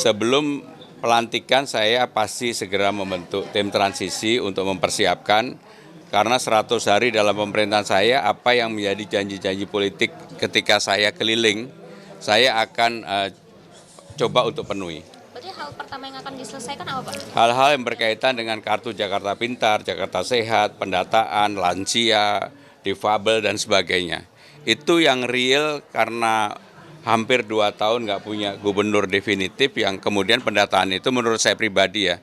Sebelum pelantikan saya pasti segera membentuk tim transisi untuk mempersiapkan, karena 100 hari dalam pemerintahan saya, apa yang menjadi janji-janji politik ketika saya keliling, saya akan coba untuk penuhi. Berarti hal pertama yang akan diselesaikan apa, Pak? Hal-hal yang berkaitan dengan kartu Jakarta Pintar, Jakarta Sehat, pendataan, lansia, difabel, dan sebagainya. Itu yang real karena hampir 2 tahun nggak punya gubernur definitif, yang kemudian pendataan itu menurut saya pribadi ya,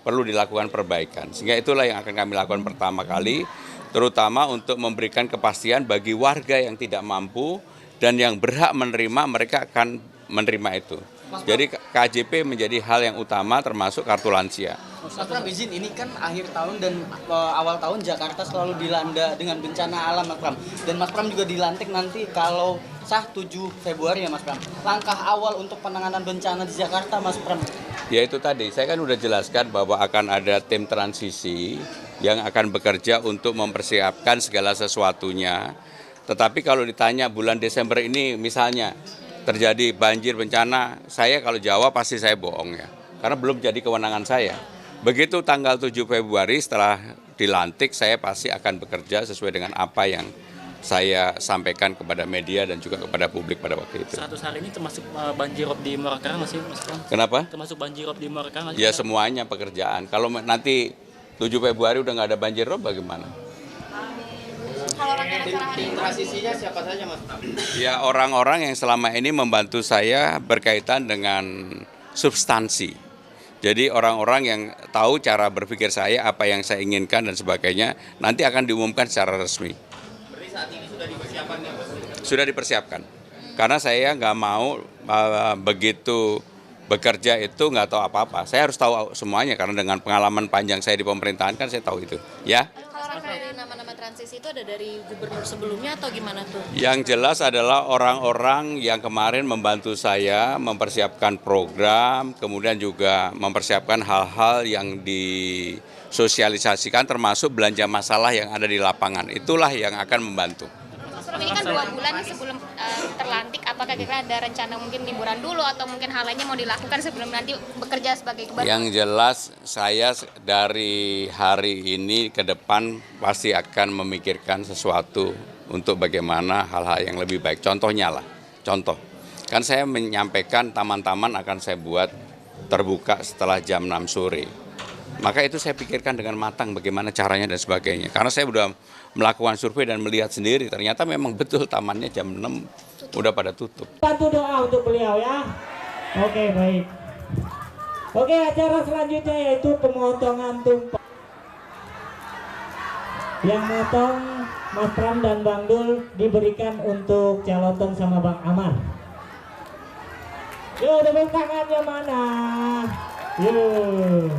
perlu dilakukan perbaikan. Sehingga itulah yang akan kami lakukan pertama kali, terutama untuk memberikan kepastian bagi warga yang tidak mampu dan yang berhak menerima, mereka akan menerima itu. Jadi KJP menjadi hal yang utama, termasuk kartu lansia. Mas Pram, izin, ini kan akhir tahun dan awal tahun Jakarta selalu dilanda dengan bencana alam, Mas Pram. Dan Mas Pram juga dilantik nanti kalau sah 7 Februari ya, Mas Pram. Langkah awal untuk penanganan bencana di Jakarta, Mas Pram? Ya itu tadi, saya kan udah jelaskan bahwa akan ada tim transisi yang akan bekerja untuk mempersiapkan segala sesuatunya. Tetapi kalau ditanya bulan Desember ini misalnya terjadi banjir bencana, saya kalau jawab pasti saya bohong ya. Karena belum jadi kewenangan saya. Begitu tanggal 7 Februari setelah dilantik, saya pasti akan bekerja sesuai dengan apa yang saya sampaikan kepada media dan juga kepada publik pada waktu itu. 100 hari ini termasuk banjirop di Morakarang nggak sih, Mas Pram? Kenapa? Termasuk banjirop di Morakarang nggak sih? Ya semuanya pekerjaan. Kalau nanti 7 Februari udah nggak ada banjirop bagaimana? Kalau rencana Tim transisinya siapa saja, Mas Pram? Ya orang-orang yang selama ini membantu saya berkaitan dengan substansi. Jadi orang-orang yang tahu cara berpikir saya, apa yang saya inginkan dan sebagainya, nanti akan diumumkan secara resmi. Berarti saat ini sudah dipersiapkan ya, Mas? Sudah dipersiapkan. Karena saya nggak mau begitu bekerja itu nggak tahu apa-apa. Saya harus tahu semuanya karena dengan pengalaman panjang saya di pemerintahan kan saya tahu itu. Ya. Kalau rencana nama-nama transisi itu ada dari gubernur sebelumnya atau gimana tuh? Yang jelas adalah orang-orang yang kemarin membantu saya mempersiapkan program, kemudian juga mempersiapkan hal-hal yang disosialisasikan termasuk belanja masalah yang ada di lapangan. Itulah yang akan membantu. Mas Pram, ini kan 2 bulan nih sebelum terlantik, apakah kira-kira ada rencana mungkin liburan dulu atau mungkin hal lainnya mau dilakukan sebelum nanti bekerja sebagai gubernur? Yang jelas saya dari hari ini ke depan pasti akan memikirkan sesuatu untuk bagaimana hal-hal yang lebih baik. Contohnya lah, kan saya menyampaikan taman-taman akan saya buat terbuka setelah jam 6 sore. Maka itu saya pikirkan dengan matang bagaimana caranya dan sebagainya. Karena saya sudah melakukan survei dan melihat sendiri, ternyata memang betul tamannya jam 6 udah pada tutup. Bantu doa untuk beliau ya. Oke, baik. Oke, acara selanjutnya yaitu pemotongan tumpeng. Yang motong Mas Pram dan Bang Dul diberikan untuk Calotong sama Bang Amar. Yuk, tepuk tangannya mana? Yuk.